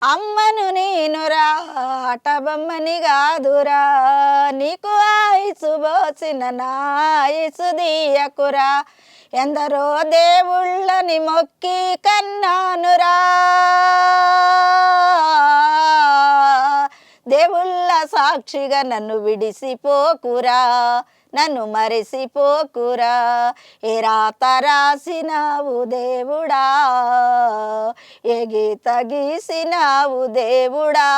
అమ్మను నేనురా ఆటబొమ్మని గాదురా, నీకు ఆయుసు బోసిన నాయుసు దీయకురా, ఎందరో దేవుళ్ళని మొక్కి కన్నానురా, దేవుళ్ళ సాక్షిగా నన్ను విడిసిపోకురా, నన్ను మరిసిపోకురా, ఏ రాత రాసినావు దేవుడా, ఏ గీత గీసినావు దేవుడా,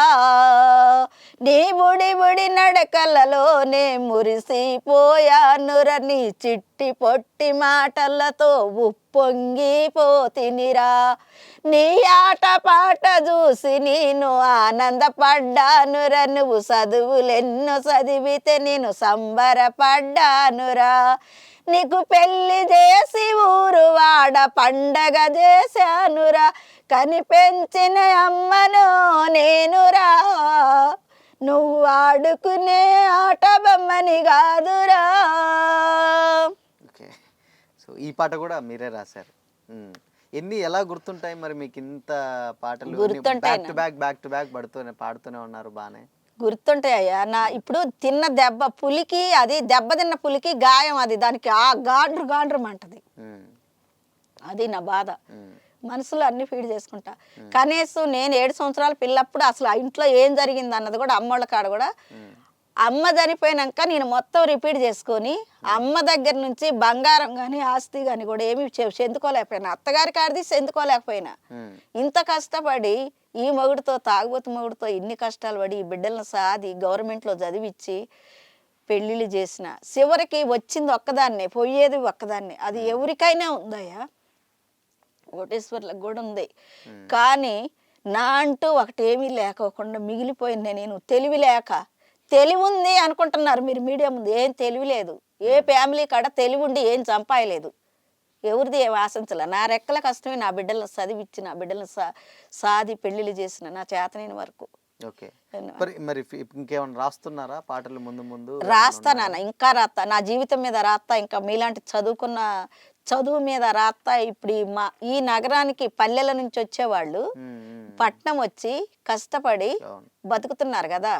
నీ బుడి బుడి నడకలలోనే మురిసిపోయానుర, నీ చిట్టి పొట్టి మాటలతో ఉప్పొంగిపోతినిరా, నీ ఆట పాట చూసి నేను ఆనందపడ్డానురా, నువ్వు చదువులెన్నో చదివితే నేను సంబరపడ్డానురా, నీకు పెళ్లి చేసి ఊరు వాడ పండగ చేశానురా, కని పెంచిన అమ్మను నేనురా, నువ్వు ఆడుకునే ఆట బొమ్మని కాదురా. ఓకే. సో ఈ పాట కూడా మీరే రాశారు. ఎన్ని ఎలా గుర్తుంటాయి మరి మీకు ఇంత పాటలు? బ్యాక్ టు బ్యాక్ పాడుతూనే ఉన్నారు బానే. గుర్తుంటాయ్యా. ఇప్పుడు తిన్న దెబ్బ పులికి, అది దెబ్బ తిన్న పులికి గాయం, అది దానికి ఆ గాండ్రు గాండ్రు అంటది, అది నా బాధ. మనసులో అన్ని ఫీడ్ చేసుకుంటా. కనీసం నేను 7 సంవత్సరాల పిల్లప్పుడు అసలు ఆ ఇంట్లో ఏం జరిగింది అన్నది కూడా అమ్మోళ్ళ కాడ కూడా, అమ్మ చనిపోయినాక నేను మొత్తం రిపీట్ చేసుకొని అమ్మ దగ్గర నుంచి బంగారం కానీ ఆస్తి కానీ కూడా ఏమి చెందుకోలేకపోయినా, అత్తగారి కాడిది చెందుకోలేకపోయినా, ఇంత కష్టపడి ఈ మొగుడితో, తాగుబోతు మొగుడితో ఇన్ని కష్టాలు పడి ఈ బిడ్డలను సాది గవర్నమెంట్లో చదివించి పెళ్ళిళ్ళు చేసిన చివరికి వచ్చింది ఒక్కదాన్నే, పోయేది ఒక్కదాన్నే. అది ఎవరికైనా ఉందయ్యా, కోటేశ్వర్లకు కూడా ఉంది. కానీ నా అంటూ ఒకటి ఏమీ లేకోకుండా మిగిలిపోయింది నేను. తెలివి లేక, తెలివి ఉంది అనుకుంటున్నారు మీరు మీడియా ముందు, ఏం తెలివి లేదు. ఏ ఫ్యామిలీ కాడ తెలివి ఉండి ఏం చంపాయలేదు, ఎవరిది ఏం ఆశించాల. నా రెక్కల కష్టమే నా బిడ్డలను చదివిచ్చి, నా బిడ్డలను సాది పెళ్లిళ్ళు చేసిన నా చేతనైన వరకు. మరి ఇంకేమైనా రాస్తున్నారా పాటలు? ముందు రాస్తానా, ఇంకా రాస్తా, నా జీవితం మీద రాస్తా, ఇంకా మీలాంటి చదువుకున్న చదువు మీద రాస్తా. ఇప్పుడు ఈ నగరానికి పల్లెల నుంచి వచ్చేవాళ్ళు పట్నం వచ్చి కష్టపడి బతుకుతున్నారు కదా.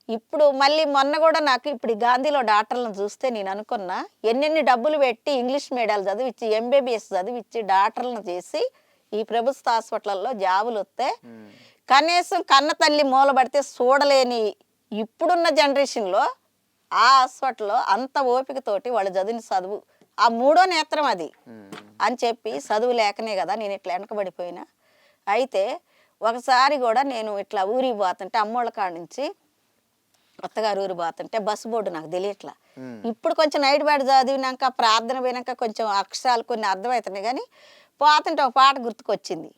ఇప్పుడు మళ్ళీ మొన్న కూడా నాకు ఇప్పుడు గాంధీలో డాక్టర్లను చూస్తే నేను అనుకున్నా, ఎన్నెన్ని డబ్బులు పెట్టి ఇంగ్లీష్ మీడియాలు చదివిచ్చి ఎంబీబీఎస్ చదివిచ్చి డాక్టర్లను చేసి ఈ ప్రభుత్వ హాస్పిటల్లో జాబులు వస్తే కనీసం కన్న తల్లి మూలబడితే చూడలేని ఇప్పుడున్న జనరేషన్లో ఆ హాస్పిటల్లో అంత ఓపికతోటి వాళ్ళు చదివిన చదువు, ఆ 3వ నేత్రం అది అని చెప్పి చదువు లేకనే కదా నేను ఇట్లా వెనకబడిపోయినా. అయితే ఒకసారి కూడా నేను ఇట్లా ఊరికి పోతుంటే, అమ్మోళ్ళ కాడ నుంచి అత్తగారు ఊరు పోతుంటే బస్సు బోర్డు నాకు తెలియట్లా. ఇప్పుడు కొంచెం నైట్ బయట చదివినాక ప్రార్థన పోయినాక కొంచెం అక్షరాలు కొన్ని అర్థమవుతున్నాయి. కానీ పోతుంటే ఒక పాట గుర్తుకొచ్చింది,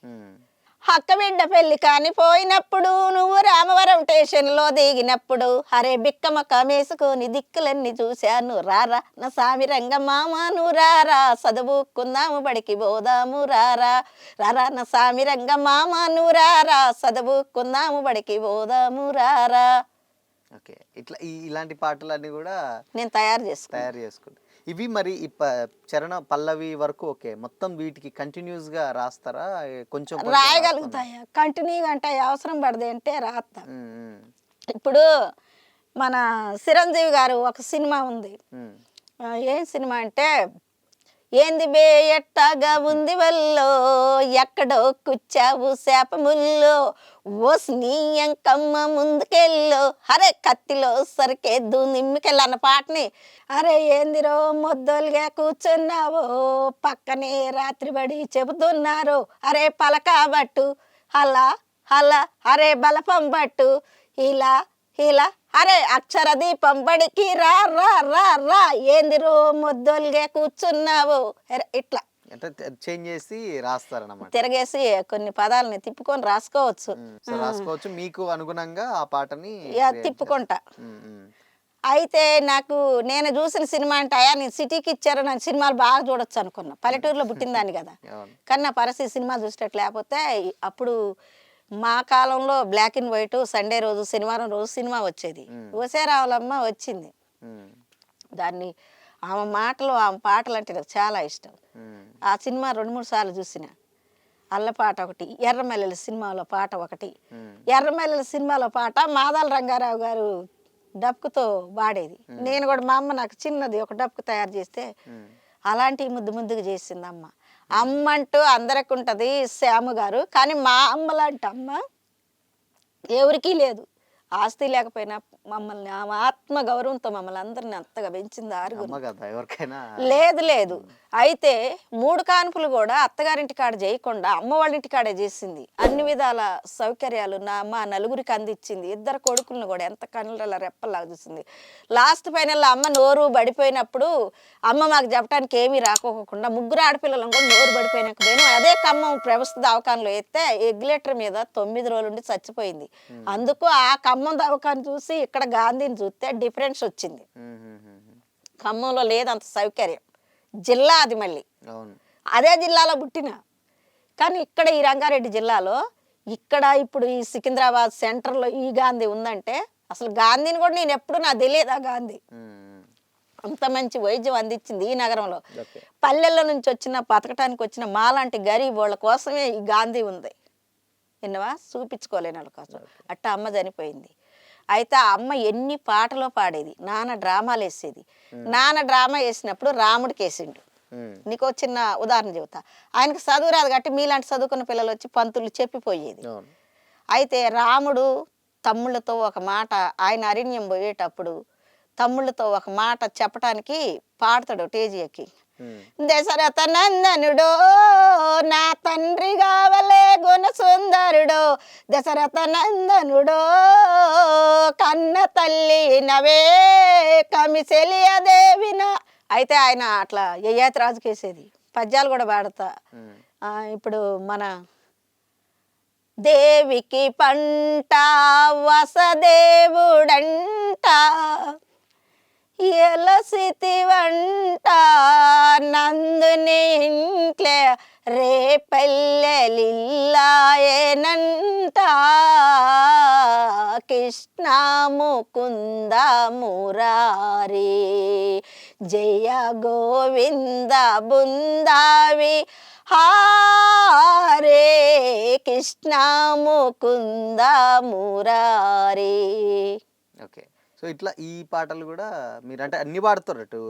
అక్క బిడ్డ పెళ్లి కాని పోయినప్పుడు, నువ్వు రామవరం స్టేషన్లో దిగినప్పుడు, అరే బిక్కమ్మ కమేసుకొని దిక్కులన్నీ చూశాను, రారా నా సామి రంగమామ నువ్వు రారా, చదువుకుందాము బడికి పోదాము రారా, రారా నా సామి రంగమామ నువ్వు రారా, చదువుకుందాము బడికి పోదాము రారా. ఓకే. ఇలాంటి పాటలన్నీ కూడా నేను తయారు చేసుకుంటా. ఇవి మరి చరణ పల్లవి వరకు ఓకే, మొత్తం వీటికి కంటిన్యూస్ గా రాస్తారా? కొంచెం రాయగలుగుతాయా? కంటిన్యూగా అంటే అవసరం పడదు అంటే రాస్తా. ఇప్పుడు మన చిరంజీవి గారు ఒక సినిమా ఉంది, ఏం సినిమా అంటే, ఏంది బే ఎట్టాగా ఉంది వల్లో, ఎక్కడో కుచ్చావు శాపముల్లో, ఓస్ నీ ఎంకమ్మ ముందుకెళ్ళు, అరే కత్తిలో సరికేద్దు నిమ్మికెళ్ళు అన్న పాటని, అరే ఏందిరో మొద్దోలుగా కూర్చున్నావో, పక్కనే రాత్రి బడి చెబుతున్నారు, అరే పలకాబట్టు అలా అలా, అరే బలపం బట్టు ఇలా ఇలా, అరే అక్షర దీపం బడికి రా రా రా రా, ఏందిరో మొద్దోలుగా కూర్చున్నావు, ఇట్లా చేంజ్ చేసి రాస్తారన్నమాట. తిరగేసి కొన్ని పదాలని తిప్పుకొని రాసుకోవచ్చు, మీకు అనుగుణంగా ఆ పాటని తిప్పుకుంటా. అయితే నాకు నేను చూసిన సినిమా అంటే, నేను సిటీకి ఇచ్చారు, నన్ను సినిమాలు బాగా చూడొచ్చు అనుకున్నా, పల్లెటూరులో పుట్టిందాన్ని కదా. కానీ నా పరిస్థితి సినిమా చూసేటట్లు లేకపోతే, అప్పుడు మా కాలంలో బ్లాక్ అండ్ వైట్, సండే రోజు శనివారం రోజు సినిమా వచ్చేది, రావులమ్మ వచ్చింది. దాన్ని ఆమె మాటలు ఆమె పాటలు అంటే నాకు చాలా ఇష్టం. ఆ సినిమా 2-3 సార్లు చూసిన. అల్లపాట ఒకటి, ఎర్రమల్లెల సినిమాలో పాట ఒకటి. ఎర్రమల్లెల సినిమాలో పాట మాదాల రంగారావు గారు డప్పుతో వాడేది. నేను కూడా మా అమ్మ నాకు చిన్నది ఒక డప్పుకు తయారు చేస్తే అలాంటి ముద్దుగా చేసింది అమ్మ. అమ్మ అంటూ అందరికి ఉంటుంది శ్యాము గారు, కానీ మా అమ్మ లాంటి అమ్మ ఎవరికీ లేదు. ఆస్తి లేకపోయినా మమ్మల్ని ఆమె ఆత్మ గౌరవంతో మమ్మల్ని అందరిని అంతగా పెంచింది. ఎవరికైనా లేదు. అయితే 3 కాన్పులు కూడా అత్తగారింటి కాడ చేయకుండా అమ్మ వాళ్ళ ఇంటి కాడే చేసింది. అన్ని విధాల సౌకర్యాలు మా నలుగురికి అందించింది. 2 కొడుకులను కూడా ఎంత కళ్ళ రెప్పలాగా చూసింది. లాస్ట్ ఫైనల్ అమ్మ నోరు బడిపోయినప్పుడు అమ్మ మాకు చెప్పడానికి ఏమీ రాకోకుండా 3 ఆడపిల్లలను కూడా నోరు బడిపోయినాక పోయినా అదే ఖమ్మం ప్రభుత్వ దవాఖానలో అయితే ఎగ్యులేటర్ మీద 9 రోజులు ఉండి చచ్చిపోయింది. అందుకు ఆ ఖమ్మం దవాఖాన చూసి ఇక్కడ గాంధీని చూస్తే డిఫరెన్స్ వచ్చింది. ఖమ్మంలో లేదంత సౌకర్యం. జిల్లా అది మళ్ళీ అదే జిల్లాలో పుట్టిన, కానీ ఇక్కడ ఈ రంగారెడ్డి జిల్లాలో ఇక్కడ ఇప్పుడు ఈ సికింద్రాబాద్ సెంటర్లో ఈ గాంధీ ఉందంటే అసలు గాంధీని కూడా నేను ఎప్పుడు నాకు తెలియదు. ఆ గాంధీ అంత మంచి వైద్యం అందించింది ఈ నగరంలో. పల్లెల్లో నుంచి వచ్చిన బతకటానికి వచ్చిన మాలాంటి గరీబ్ వాళ్ళ కోసమే ఈ గాంధీ ఉంది. విన్నవా, చూపించుకోలేని వాళ్ళ కోసం. అట్ట అమ్మ చనిపోయింది. అయితే ఆ అమ్మ ఎన్ని పాటలో పాడేది, నాన్న డ్రామాలు వేసేది. నాన్న డ్రామా వేసినప్పుడు రాముడికి వేసిండు. నీకు చిన్న ఉదాహరణ చెబుతా. ఆయనకు చదువు రాదు కాబట్టి మీలాంటి చదువుకున్న పిల్లలు వచ్చి పంతులు చెప్పిపోయేది. అయితే రాముడు తమ్ముళ్ళతో ఒక మాట, ఆయన అరణ్యం పోయేటప్పుడు తమ్ముళ్ళతో ఒక మాట చెప్పటానికి పాడతాడు టేజీ ఎక్కి. దశరథ నందనుడో నా తండ్రి కావలే గుణ సుందరుడో, దశరథ నందనుడో కన్న తల్లి నవే కమిసెలియదేవిన. అయితే ఆయన అట్లా యయాతి రాజుకేసేది. పద్యాలు కూడా పాడతా. ఇప్పుడు మన దేవికి పంట వసదేవుడంట, ఎలసితి వంట నందుని ఇంట్లే రేపల్లెలిల్లాయనంట, కృష్ణ ముకుంద మురారి జయ గోవింద బృందావి హారే, కృష్ణ ముకుంద మురారి. ఓకే, సో ఇట్లా ఈ పాటలు కూడా మీరు అంటే అన్ని పాడుతారు, అటు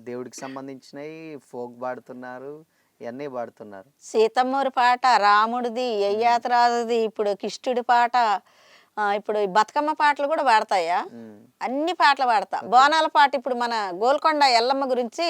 దేవుడికి సంబంధించినవి, ఫోక్ పాడుతున్నారు, ఇవన్నీ పాడుతున్నారు. సీతమ్మూరి పాట, రాముడిది, యయాతిరాజుది, ఇప్పుడు కృష్ణుడి పాట, ఇప్పుడు బతుకమ్మ పాటలు కూడా పాడతాయా? అన్ని పాటలు పాడతా. బోనాల పాట ఇప్పుడు మన గోల్కొండ ఎల్లమ్మ గురించి